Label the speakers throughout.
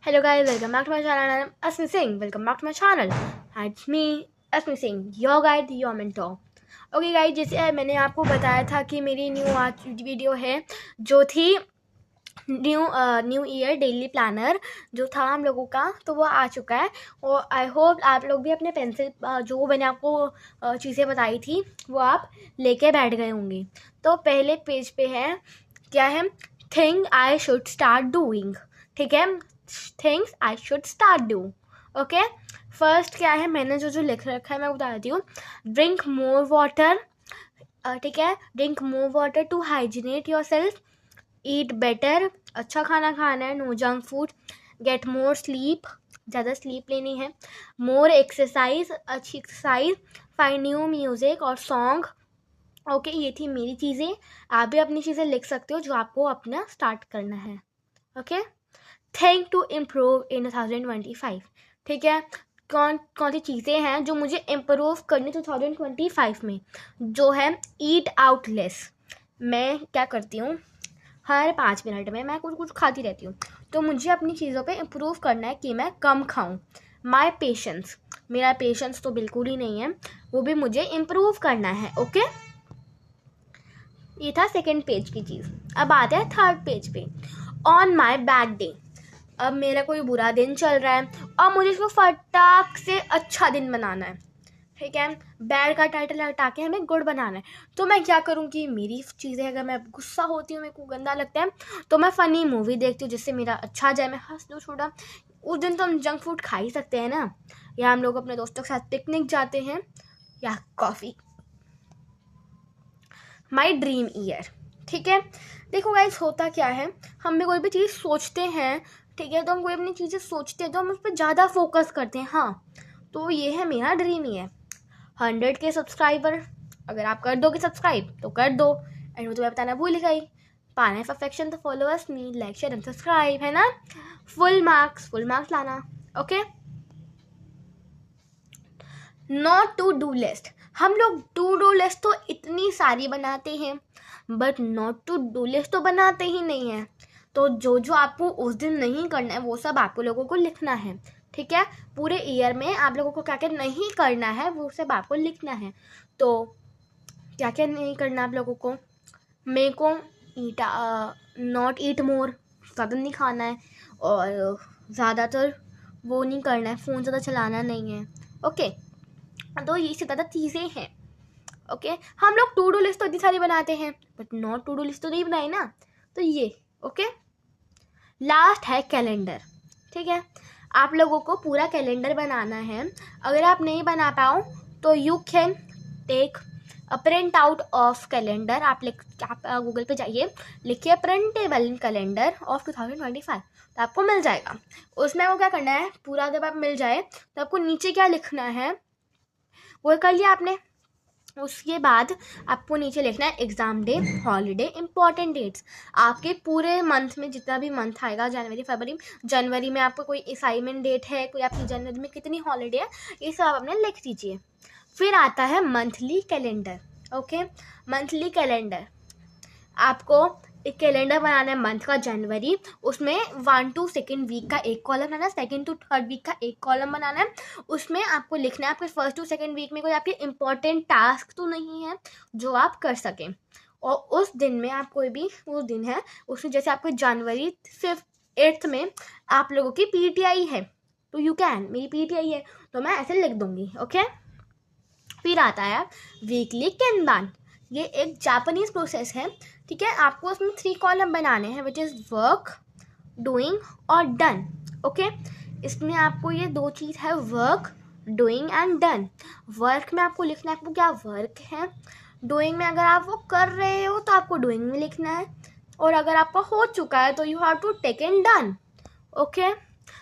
Speaker 1: Hello guys, welcome back to my channel. I'm Asmi Singh. Welcome back to my channel. It's me, Asmi Singh, your guide, your mentor. Okay guys, जैसे मैंने आपको बताया था कि मेरी new आज video है जो थी न्यू ईयर डेली प्लानर जो था हम लोगों का, तो वो आ चुका है। और आई होप आप लोग भी अपने पेंसिल जो मैंने आपको चीज़ें बताई थी वो आप लेके बैठ गए होंगे। तो पहले पेज पे है क्या है, thing I should start doing. ठीक है, things I should start do. Okay, first क्या है, मैंने जो लिख रखा है मैं बता देती हूँ। ड्रिंक मोर वाटर, ठीक है, drink more water to hygienate yourself, eat better, अच्छा खाना खाना है, no junk food, get more sleep, ज़्यादा स्लीप लेनी है, मोर एक्सरसाइज, अच्छी एक्सरसाइज, फाइंड न्यू म्यूज़िक और सॉन्ग। ओके, ये थी मेरी चीज़ें। आप भी अपनी चीज़ें लिख सकते हो जो आपको अपना स्टार्ट करना है। Okay, think to improve in 2025। ठीक है, कौन कौन सी चीज़ें हैं जो मुझे इम्प्रूव करनी 2025 में, जो है ईट आउट लेस। मैं क्या करती हूँ, हर 5 मिनट में मैं कुछ खाती रहती हूँ, तो मुझे अपनी चीज़ों पे इम्प्रूव करना है कि मैं कम खाऊं। माई पेशेंस, मेरा पेशेंस तो बिल्कुल ही नहीं है, वो भी मुझे इम्प्रूव करना है। ओके, ये था सेकेंड पेज की चीज़। अब आते हैं थर्ड पेज पे। ऑन माई बैड डे, अब मेरा कोई बुरा दिन चल रहा है और मुझे इसको फटाक से अच्छा दिन बनाना है। ठीक है, बैड का टाइटल हटा के हमें गुड बनाना है। तो मैं क्या करूँगी, मेरी चीज़ें, अगर मैं गुस्सा होती हूँ, मेरे को गंदा लगता है, तो मैं फ़नी मूवी देखती हूँ जिससे मेरा अच्छा जाए, मैं हंस दूँ थोड़ा। उस दिन तो हम जंक फूड खा ही सकते हैं ना, या हम लोग अपने दोस्तों के साथ पिकनिक जाते हैं, या कॉफ़ी। My dream year. ठीक है, देखो गाइस, होता क्या है, हम भी कोई भी चीज़ सोचते हैं, ठीक है, तो हम कोई अपनी चीज़ें सोचते हैं तो हम उस पर ज़्यादा फोकस करते हैं। हाँ, तो ये है मेरा ड्रीम ईयर, 100 के सब्सक्राइबर। अगर आप कर दोगे सब्सक्राइब तो कर दो, एंड वो तुम्हें बताना भूल गई। पाना है परफेक्शन तो follow us me, like share and subscribe, है ना। फुल मार्क्स लाना। Okay, not to do list. हम लोग टू डू लिस्ट तो इतनी सारी बनाते हैं, but not to do list तो बनाते ही नहीं है। तो जो आपको उस दिन नहीं करना है वो सब आपको लोगों को लिखना है। ठीक है, पूरे ईयर में आप लोगों को क्या क्या नहीं करना है वो सब आपको लिखना है। तो क्या क्या नहीं करना आप लोगों को, मेरे को नॉट ईट मोर, ज़्यादा नहीं खाना है, और ज़्यादातर वो नहीं करना है, फ़ोन ज़्यादा चलाना नहीं है। ओके, तो ये से ज़्यादा चीज़ें हैं। ओके, हम लोग टू डू लिस्ट तो इतनी सारी बनाते हैं, but not to do list तो नहीं बनाई ना, तो ये। ओके, लास्ट है कैलेंडर। ठीक है, आप लोगों को पूरा कैलेंडर बनाना है। अगर आप नहीं बना पाओ तो you can take a printout of calendar. आप गूगल पे जाइए, लिखिए प्रिंटेबल कैलेंडर ऑफ 2025, तो आपको मिल जाएगा। उसमें आपको क्या करना है, पूरा जब आप मिल जाए तो आपको नीचे क्या लिखना है वो कर लिया आपने। उसके बाद आपको नीचे लिखना है exam day, holiday, important dates. आपके पूरे मंथ में जितना भी मंथ आएगा, जनवरी फरवरी, जनवरी में आपको कोई असाइनमेंट डेट है, कोई आपकी जनवरी में कितनी हॉलीडे है, ये सब आपने लिख दीजिए। फिर आता है monthly calendar. Okay, monthly calendar, आपको एक कैलेंडर बनाना है मंथ का, जनवरी, उसमें 1 to 2 वीक का एक कॉलम बनाना है, 2nd to 3rd वीक का एक कॉलम बनाना है। उसमें आपको लिखना है आपके 1st to 2nd वीक में कोई आपके इंपॉर्टेंट टास्क तो नहीं है जो आप कर सकें। और उस दिन में आप कोई भी, वो दिन है उसमें, जैसे आपको जनवरी 8th में आप लोगों की PTI है, तो यू कैन, मेरी PTI है तो मैं ऐसे लिख दूंगी। ओके, फिर आता है वीकली कैनबान। ये एक जापानीज प्रोसेस है। ठीक है, आपको उसमें 3 कॉलम बनाने हैं, विच इज़ वर्क, डूइंग और डन। ओके, इसमें आपको ये 2 चीज़ है, work, doing and done. Work में आपको लिखना है आपको क्या वर्क है, डूइंग में अगर आप वो कर रहे हो तो आपको डूइंग में लिखना है, और अगर आपका हो चुका है तो you have to take in done. Okay,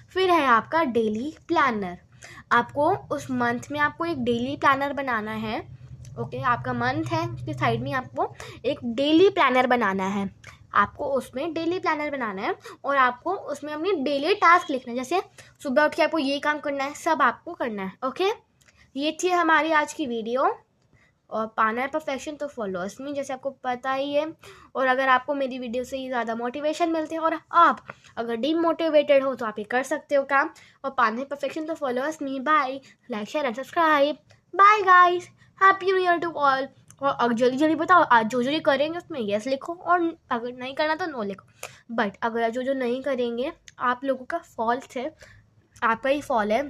Speaker 1: फिर है आपका डेली प्लानर। आपको उस मंथ में आपको एक डेली प्लानर बनाना है। ओके, आपका मंथ है, उसके साइड में आपको एक डेली प्लानर बनाना है। आपको उसमें डेली प्लानर बनाना है और आपको उसमें अपनी डेली टास्क लिखना है, जैसे सुबह उठ के आपको ये काम करना है, सब आपको करना है। ओके, ये थी हमारी आज की वीडियो। और पाना है परफेक्शन तो फॉलो अस मी, जैसे आपको पता ही है। और अगर आपको मेरी वीडियो से ही ज़्यादा मोटिवेशन मिलते हैं और आप अगर डीमोटिवेटेड हो तो आप ये कर सकते हो काम। और पाना है परफेक्शन तो follow us me. Bye, like share and subscribe. Bye guys, happy new year to all. और अब जल्दी जल्दी बताओ, आज जो जो ये करेंगे उसमें यस लिखो, और अगर नहीं करना तो नो लिखो। बट अगर जो जो नहीं करेंगे आप लोगों का फॉल्ट है, आपका ही फॉल है,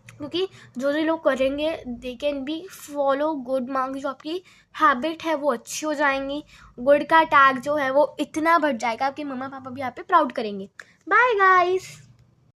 Speaker 1: क्योंकि जो जो लोग करेंगे they can be follow good marks, जो आपकी हैबिट है वो अच्छी हो जाएंगी। गुड का टैग जो है वो इतना बढ़ जाएगा, आपके मम्मा पापा भी आप पे प्राउड करेंगे। Bye guys.